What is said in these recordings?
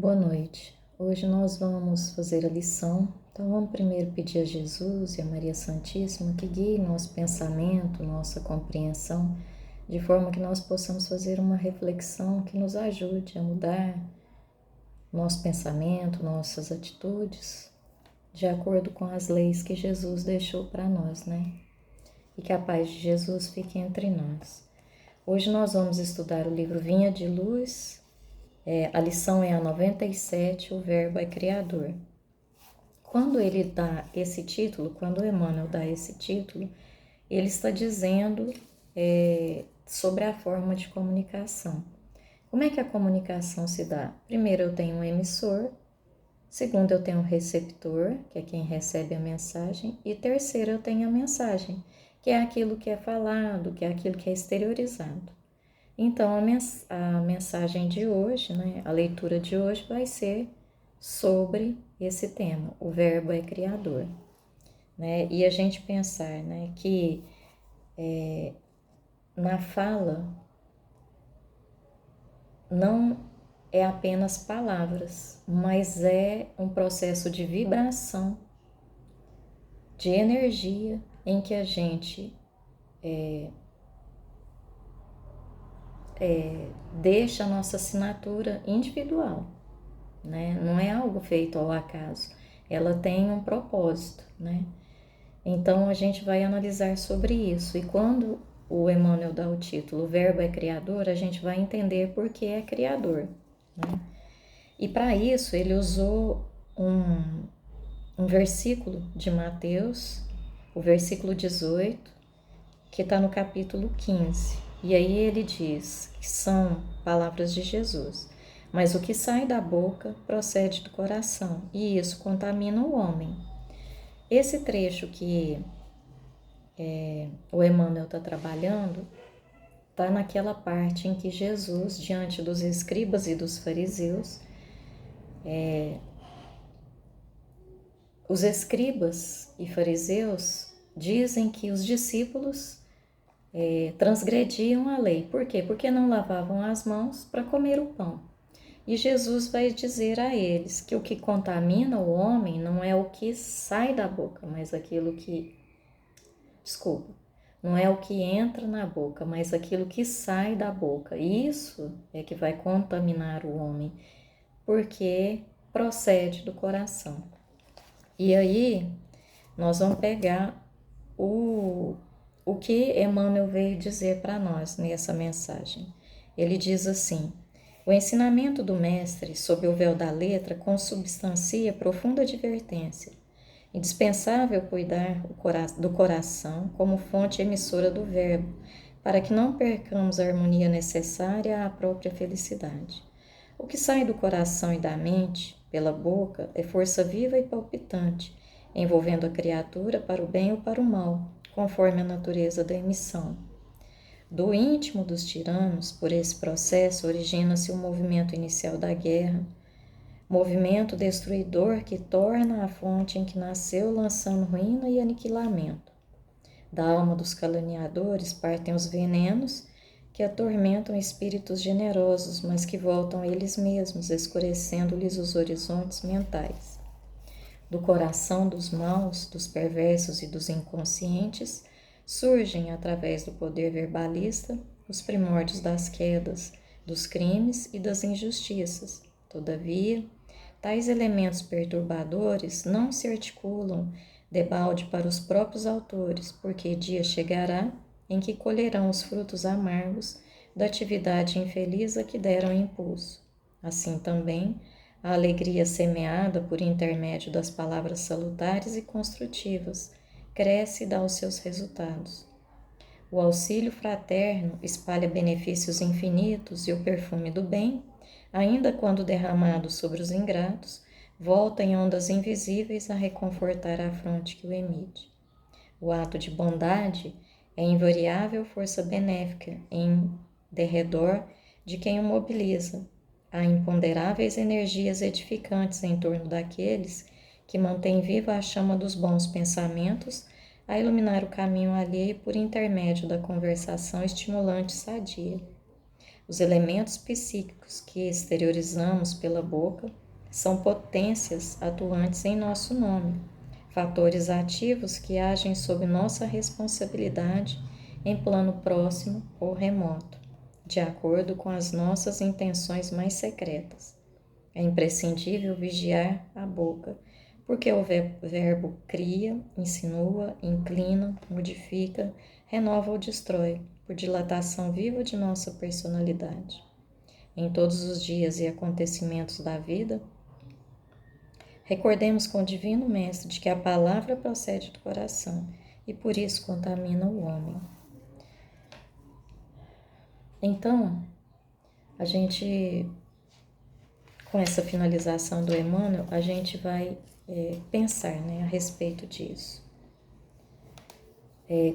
Boa noite. Hoje nós vamos fazer a lição. Então vamos primeiro pedir a Jesus e a Maria Santíssima que guie nosso pensamento, nossa compreensão, de forma que nós possamos fazer uma reflexão que nos ajude a mudar nosso pensamento, nossas atitudes, de acordo com as leis que Jesus deixou para nós, né? E que a paz de Jesus fique entre nós. Hoje nós vamos estudar o livro Vinha de Luz. A lição é a 97, o verbo é criador. Quando ele dá esse título, quando Emmanuel dá esse título, ele está dizendo sobre a forma de comunicação. Como é que a comunicação se dá? Primeiro eu tenho um emissor, segundo eu tenho um receptor, que é quem recebe a mensagem, e terceiro eu tenho a mensagem, que é aquilo que é falado, que é aquilo que é exteriorizado. Então, a mensagem de hoje, né, a leitura de hoje vai ser sobre esse tema, o verbo é criador. Né? E a gente pensar, né, que na fala não é apenas palavras, mas é um processo de vibração, de energia, em que a gente deixa a nossa assinatura individual, né? Não é algo feito ao acaso, ela tem um propósito, né? Então a gente vai analisar sobre isso, e quando o Emmanuel dá o título, o verbo é criador, a gente vai entender por que é criador, né? E para isso ele usou um versículo de Mateus, o versículo 18, que está no capítulo 15. E aí ele diz que são palavras de Jesus. Mas o que sai da boca procede do coração, e isso contamina o homem. Esse trecho que o Emmanuel está trabalhando está naquela parte em que Jesus, diante dos escribas e dos fariseus, os escribas e fariseus dizem que os discípulos transgrediam a lei. Por quê? Porque não lavavam as mãos para comer o pão. E Jesus vai dizer a eles que o que contamina o homem não é o que sai da boca, mas aquilo que... Desculpa. Não é o que entra na boca, mas aquilo que sai da boca. Isso é que vai contaminar o homem, porque procede do coração. E aí, nós vamos pegar o que Emmanuel veio dizer para nós nessa mensagem. Ele diz assim: o ensinamento do mestre sob o véu da letra consubstancia profunda advertência. Indispensável cuidar do coração como fonte emissora do verbo, para que não percamos a harmonia necessária à própria felicidade. O que sai do coração e da mente, pela boca, é força viva e palpitante, envolvendo a criatura para o bem ou para o mal, conforme a natureza da emissão. Do íntimo dos tiranos, por esse processo, origina-se o movimento inicial da guerra, movimento destruidor que torna a fonte em que nasceu, lançando ruína e aniquilamento. Da alma dos caluniadores partem os venenos que atormentam espíritos generosos, mas que voltam eles mesmos, escurecendo-lhes os horizontes mentais. Do coração dos maus, dos perversos e dos inconscientes, surgem, através do poder verbalista, os primórdios das quedas, dos crimes e das injustiças. Todavia, tais elementos perturbadores não se articulam debalde para os próprios autores, porque dia chegará em que colherão os frutos amargos da atividade infeliz a que deram impulso. Assim também, a alegria semeada por intermédio das palavras salutares e construtivas cresce e dá os seus resultados. O auxílio fraterno espalha benefícios infinitos e o perfume do bem, ainda quando derramado sobre os ingratos, volta em ondas invisíveis a reconfortar a fronte que o emite. O ato de bondade é invariável força benéfica em derredor de quem o mobiliza. Há imponderáveis energias edificantes em torno daqueles que mantêm viva a chama dos bons pensamentos a iluminar o caminho alheio por intermédio da conversação estimulante e sadia. Os elementos psíquicos que exteriorizamos pela boca são potências atuantes em nosso nome, fatores ativos que agem sob nossa responsabilidade em plano próximo ou remoto, de acordo com as nossas intenções mais secretas. É imprescindível vigiar a boca, porque o verbo cria, insinua, inclina, modifica, renova ou destrói, por dilatação viva de nossa personalidade. Em todos os dias e acontecimentos da vida, recordemos com o Divino Mestre de que a palavra procede do coração e por isso contamina o homem. Então, a gente, com essa finalização do Emmanuel, a gente vai pensar, né, a respeito disso.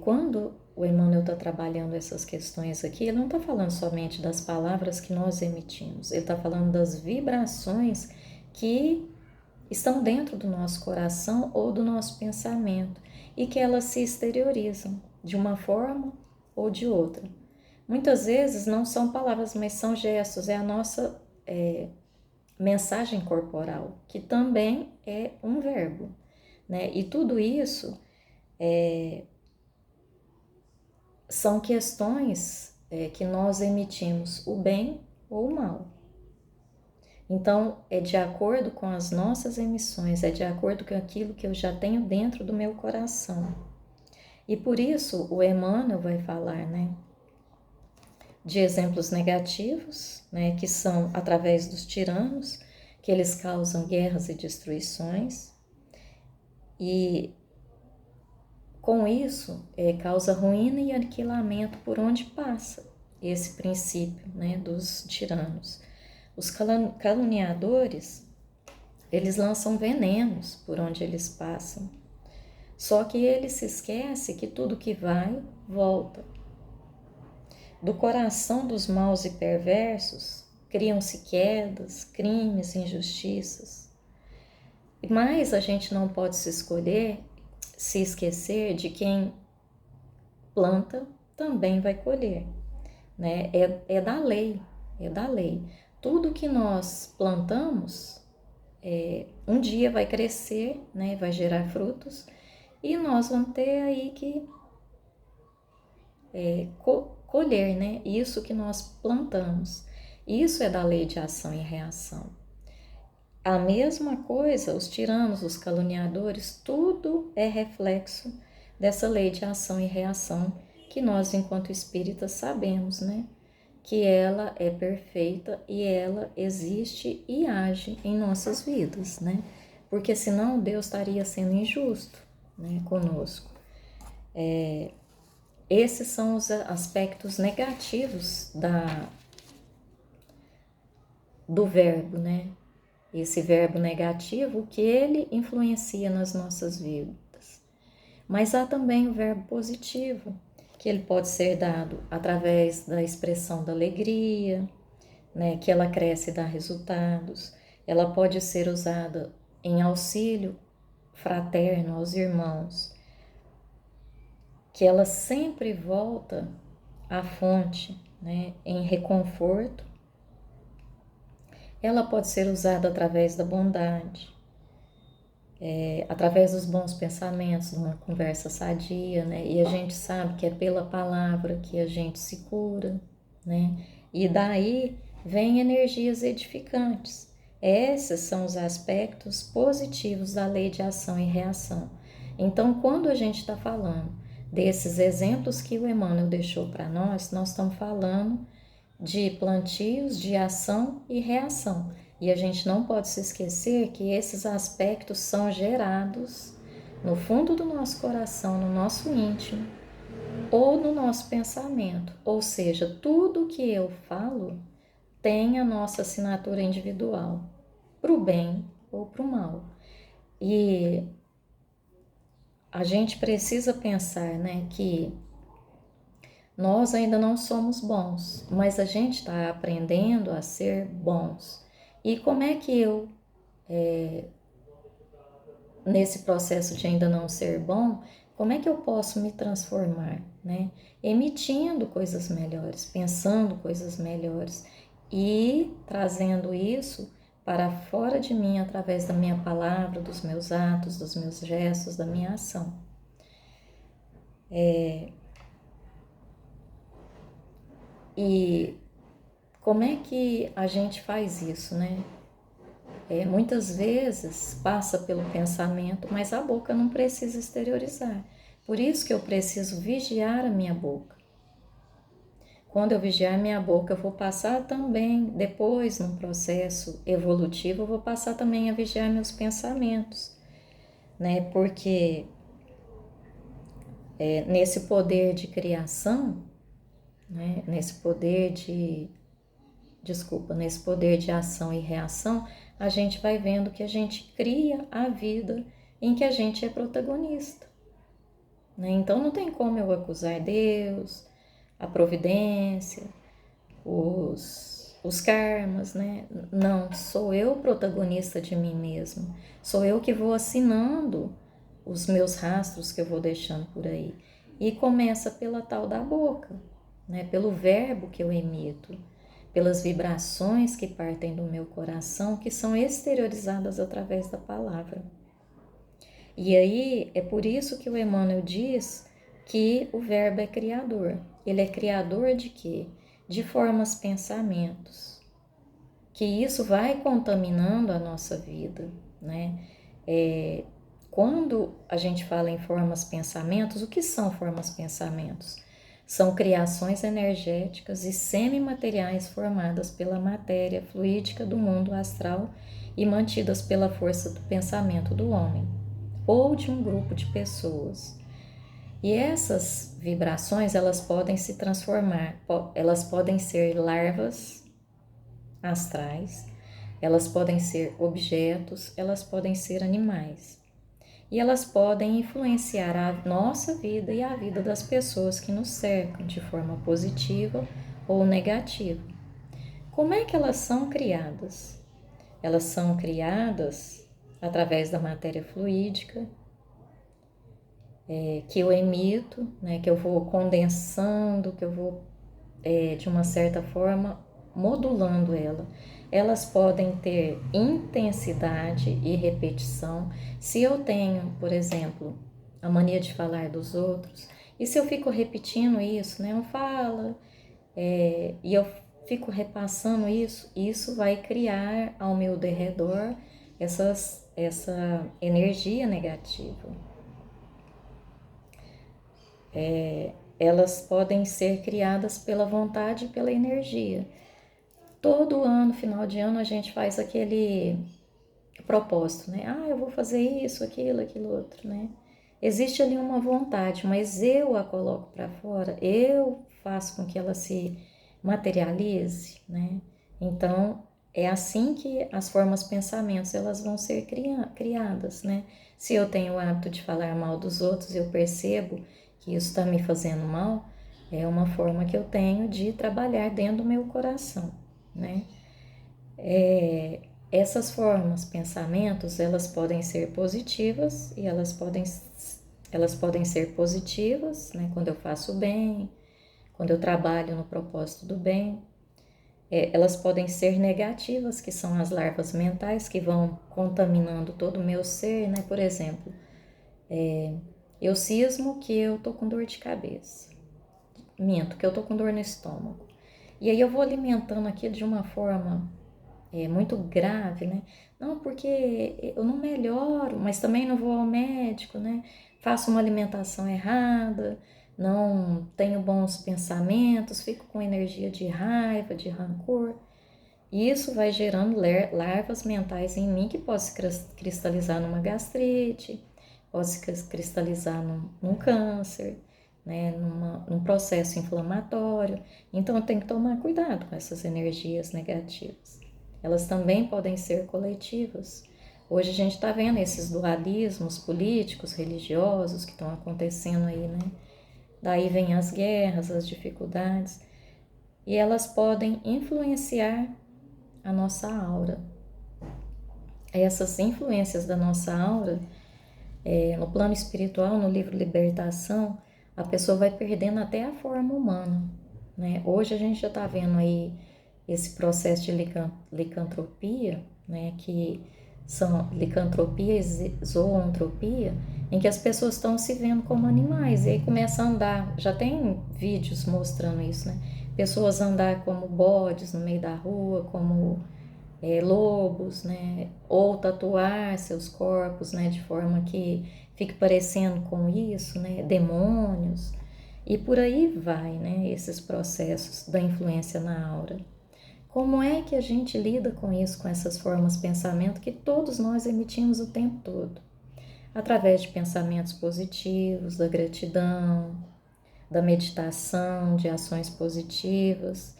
Quando o Emmanuel está trabalhando essas questões aqui, ele não está falando somente das palavras que nós emitimos, ele está falando das vibrações que estão dentro do nosso coração ou do nosso pensamento e que elas se exteriorizam de uma forma ou de outra. Muitas vezes não são palavras, mas são gestos, é a nossa mensagem corporal, que também é um verbo, né? E tudo isso são questões que nós emitimos, o bem ou o mal. Então, é de acordo com as nossas emissões, é de acordo com aquilo que eu já tenho dentro do meu coração. E por isso o Emmanuel vai falar, né, de exemplos negativos, né, que são através dos tiranos, que eles causam guerras e destruições, e com isso causa ruína e aniquilamento por onde passa esse princípio, né, dos tiranos. Os caluniadores, eles lançam venenos por onde eles passam, só que ele se esquece que tudo que vai, volta. Do coração dos maus e perversos criam-se quedas, crimes, injustiças. Mas a gente não pode se esquecer de quem planta também vai colher, né? É da lei, é da lei. Tudo que nós plantamos, um dia vai crescer, né? Vai gerar frutos e nós vamos ter aí que colher, né? Isso que nós plantamos. Isso é da lei de ação e reação. A mesma coisa, os tiranos, os caluniadores, tudo é reflexo dessa lei de ação e reação que nós, enquanto espíritas, sabemos, né? Que ela é perfeita e ela existe e age em nossas vidas, né? Porque senão Deus estaria sendo injusto, né, conosco. Esses são os aspectos negativos do verbo, né? Esse verbo negativo, que ele influencia nas nossas vidas. Mas há também o verbo positivo, que ele pode ser dado através da expressão da alegria, né? Que ela cresce e dá resultados. Ela pode ser usada em auxílio fraterno aos irmãos, que ela sempre volta à fonte, né, em reconforto. Ela pode ser usada através da bondade, através dos bons pensamentos, numa conversa sadia, né? E a gente sabe que é pela palavra que a gente se cura, né? E daí vem energias edificantes. Esses são os aspectos positivos da lei de ação e reação. Então, quando a gente está falando desses exemplos que o Emmanuel deixou para nós estamos falando de plantios de ação e reação. E a gente não pode se esquecer que esses aspectos são gerados no fundo do nosso coração, no nosso íntimo, ou no nosso pensamento. Ou seja, tudo que eu falo tem a nossa assinatura individual, para o bem ou para o mal. E a gente precisa pensar, né, que nós ainda não somos bons, mas a gente está aprendendo a ser bons. E como é que nesse processo de ainda não ser bom, Como é que eu posso me transformar, né? Emitindo coisas melhores, pensando coisas melhores e trazendo isso para fora de mim através da minha palavra, dos meus atos, dos meus gestos, da minha ação. E como é que a gente faz isso, né? Muitas vezes passa pelo pensamento, mas a boca não precisa exteriorizar. Por isso que eu preciso vigiar a minha boca. Quando eu vigiar a minha boca, eu vou passar também, depois, num processo evolutivo, eu vou passar também a vigiar meus pensamentos, né? Porque nesse poder de criação, né? Nesse poder de ação e reação, a gente vai vendo que a gente cria a vida em que a gente é protagonista, né? Então não tem como eu acusar Deus, a providência, os karmas, né? Não, sou eu protagonista de mim mesmo. Sou eu que vou assinando os meus rastros que eu vou deixando por aí. E começa pela tal da boca, né? Pelo verbo que eu emito, pelas vibrações que partem do meu coração, que são exteriorizadas através da palavra. E aí é por isso que o Emmanuel diz que o verbo é criador. Ele é criador de quê? De formas, pensamentos. Que isso vai contaminando a nossa vida, né? Quando a gente fala em formas, pensamentos, o que são formas, pensamentos? São criações energéticas e semimateriais formadas pela matéria fluídica do mundo astral e mantidas pela força do pensamento do homem ou de um grupo de pessoas. E essas vibrações, elas podem se transformar, elas podem ser larvas astrais, elas podem ser objetos, elas podem ser animais. E elas podem influenciar a nossa vida e a vida das pessoas que nos cercam de forma positiva ou negativa. Como é que elas são criadas? Elas são criadas através da matéria fluídica, que eu emito, né, que eu vou condensando, que eu vou, de uma certa forma, modulando ela. Elas podem ter intensidade e repetição. Se eu tenho, por exemplo, a mania de falar dos outros, e se eu fico repetindo isso, né, eu falo, e eu fico repassando isso, isso vai criar ao meu derredor essa energia negativa. Elas podem ser criadas pela vontade e pela energia. Todo ano, final de ano, a gente faz aquele propósito, né? Ah, eu vou fazer isso, aquilo outro, né? Existe ali uma vontade, mas eu a coloco para fora, eu faço com que ela se materialize, né? Então, é assim que as formas pensamentos, elas vão ser criadas, né? Se eu tenho o hábito de falar mal dos outros, eu percebo que isso está me fazendo mal, é uma forma que eu tenho de trabalhar dentro do meu coração, né? Essas formas, pensamentos, elas podem ser positivas e elas podem ser positivas, né? Quando eu faço bem, quando eu trabalho no propósito do bem. Elas podem ser negativas, que são as larvas mentais que vão contaminando todo o meu ser, né? Por exemplo, eu cismo que eu tô com dor de cabeça, minto, que eu tô com dor no estômago. E aí eu vou alimentando aquilo de uma forma muito grave, né? Não, porque eu não melhoro, mas também não vou ao médico, né? Faço uma alimentação errada, não tenho bons pensamentos, fico com energia de raiva, de rancor. E isso vai gerando larvas mentais em mim que pode se cristalizar numa gastrite, pode se cristalizar num câncer, né? Num processo inflamatório. Então eu tenho que tomar cuidado com essas energias negativas. Elas também podem ser coletivas. Hoje a gente está vendo esses dualismos políticos, religiosos que estão acontecendo aí, né? Daí vem as guerras, as dificuldades, e elas podem influenciar a nossa aura. Essas influências da nossa aura, No plano espiritual, no livro Libertação, a pessoa vai perdendo até a forma humana, né? Hoje a gente já está vendo aí esse processo de licantropia, né? Que são licantropia e zoantropia, em que as pessoas estão se vendo como animais e aí começa a andar. Já tem vídeos mostrando isso, né? Pessoas andar como bodes no meio da rua, como lobos, né? Ou tatuar seus corpos, né? De forma que fique parecendo com isso, né? Demônios. E por aí vai, né? Esses processos da influência na aura. Como é que a gente lida com isso, com essas formas de pensamento que todos nós emitimos o tempo todo? Através de pensamentos positivos, da gratidão, da meditação, de ações positivas,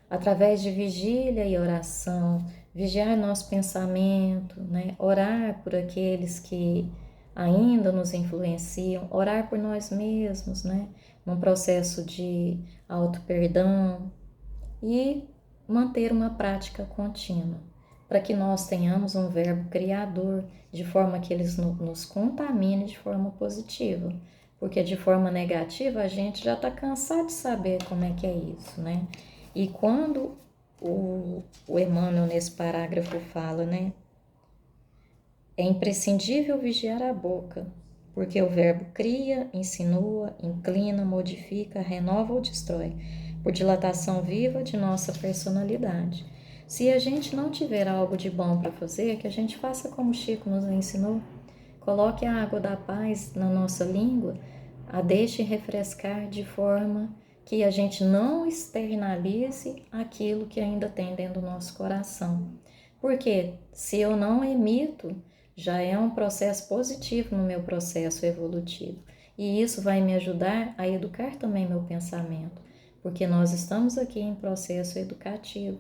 através de vigília e oração, vigiar nosso pensamento, né? Orar por aqueles que ainda nos influenciam, orar por nós mesmos, né? Num processo de auto-perdão e manter uma prática contínua, para que nós tenhamos um verbo criador, de forma que eles nos contamine de forma positiva, porque de forma negativa a gente já está cansado de saber como é que é isso, né? E quando o Emmanuel nesse parágrafo fala, né? É imprescindível vigiar a boca, porque o verbo cria, insinua, inclina, modifica, renova ou destrói, por dilatação viva de nossa personalidade. Se a gente não tiver algo de bom para fazer, que a gente faça como Chico nos ensinou, coloque a água da paz na nossa língua, a deixe refrescar de forma que a gente não externalize aquilo que ainda tem dentro do nosso coração. Porque se eu não emito, já é um processo positivo no meu processo evolutivo. E isso vai me ajudar a educar também meu pensamento, porque nós estamos aqui em processo educativo.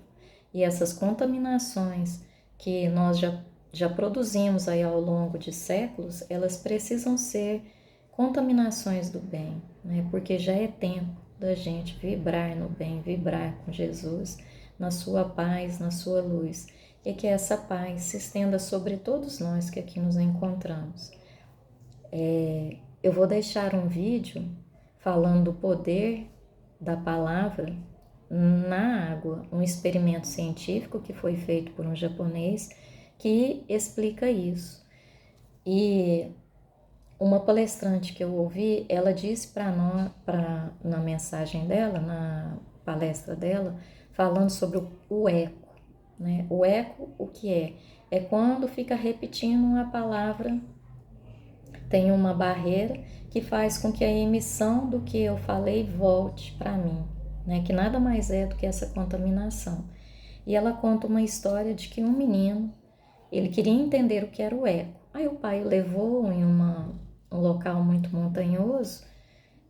E essas contaminações que nós já produzimos aí ao longo de séculos, elas precisam ser contaminações do bem, né? Porque já é tempo da gente vibrar no bem, vibrar com Jesus, na sua paz, na sua luz, e que essa paz se estenda sobre todos nós que aqui nos encontramos. Eu vou deixar um vídeo falando do poder da palavra na água, um experimento científico que foi feito por um japonês que explica isso. E uma palestrante que eu ouvi, ela disse para nós, na mensagem dela, na palestra dela, falando sobre o eco, né? O eco, o que é? É quando fica repetindo uma palavra, tem uma barreira que faz com que a emissão do que eu falei volte para mim, né? Que nada mais é do que essa contaminação. E ela conta uma história de que um menino, ele queria entender o que era o eco. Aí o pai o levou em um local muito montanhoso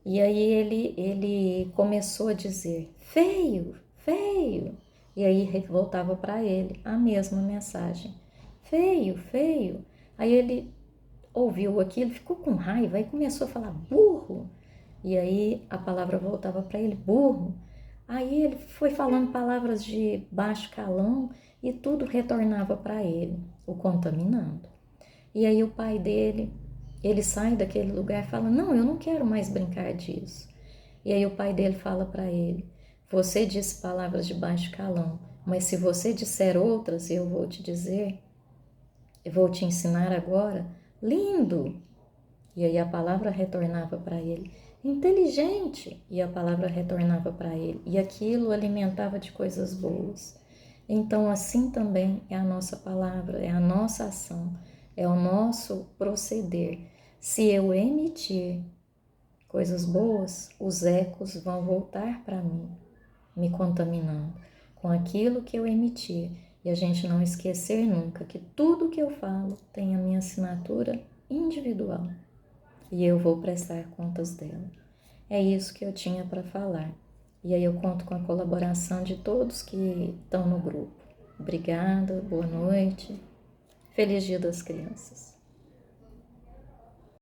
e aí ele começou a dizer feio, feio. E aí voltava para ele a mesma mensagem, feio, feio. Aí ele ouviu aquilo, ficou com raiva e começou a falar burro. E aí a palavra voltava para ele, burro. Aí ele foi falando palavras de baixo calão e tudo retornava para ele, o contaminando. E aí o pai dele, ele sai daquele lugar e fala, não, eu não quero mais brincar disso. E aí o pai dele fala para ele, você disse palavras de baixo calão, mas se você disser outras, eu vou te dizer, eu vou te ensinar agora, lindo. E aí a palavra retornava para ele, inteligente. E a palavra retornava para ele. E aquilo alimentava de coisas boas. Então assim também é a nossa palavra, é a nossa ação, é o nosso proceder. Se eu emitir coisas boas, os ecos vão voltar para mim, me contaminando com aquilo que eu emitir. E a gente não esquecer nunca que tudo que eu falo tem a minha assinatura individual e eu vou prestar contas dela. É isso que eu tinha para falar. E aí eu conto com a colaboração de todos que estão no grupo. Obrigada, boa noite, feliz Dia das Crianças.